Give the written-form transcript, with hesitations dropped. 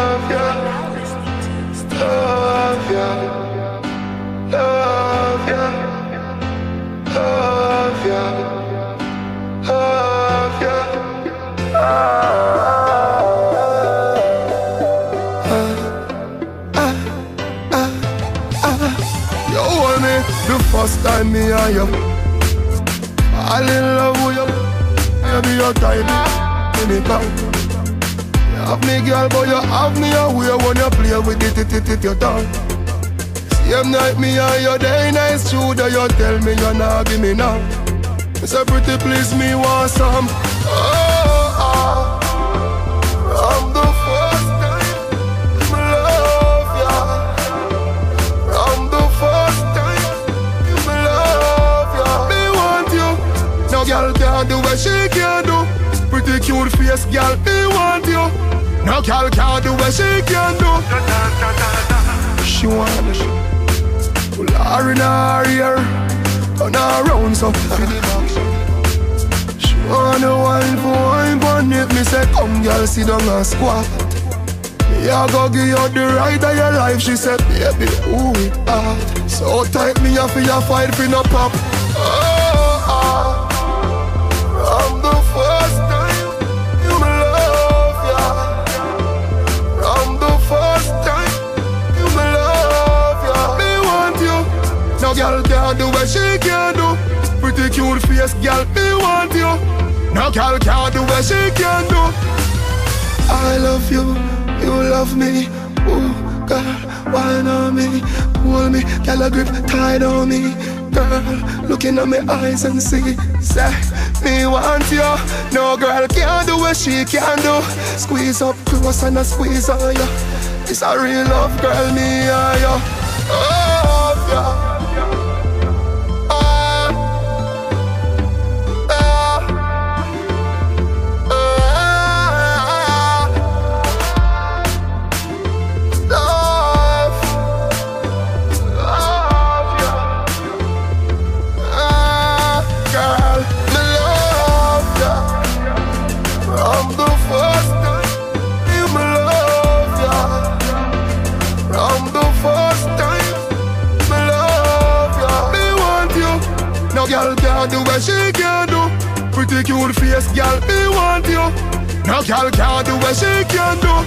love ya, love ya, love ya, love ya, love ya. You hold me the first time me and you. All in love with you. Baby, your type, give me back. You have me girl, but you have me away when you play with it, your tongue. Same night me and you day nice true that you tell me you nah give me now. You say pretty please me want some. From the first time me love ya. From the first time me love ya. Me want you. No girl can't do what she can do. Pretty cute face girl, me want you. No girl can't do what she can do. She wanna pull her in her ear, turn her around so for the back. She wanna wine for wine on it. Me say come girl sit down and squat. Me a go give you the right of your life. She said baby who it hard. So tight me a for your fight for no pop. From the first time you me love ya. From the first time you me love ya. Me want you. No girl can't do what she can do. Pretty cute face girl, me want you. No girl can't do what she can do. I love you, you love me. Ooh, girl, wine on me, hold me, girl a grip tight on me. Girl, looking at my eyes and see, say, me want you. No girl can't do what she can do. Squeeze up close and I squeeze on you. It's a real love, girl, me and you. Love ya. Girl can't do what she can do. Pretty cute face, girl, me want you. No girl can't do what she can do.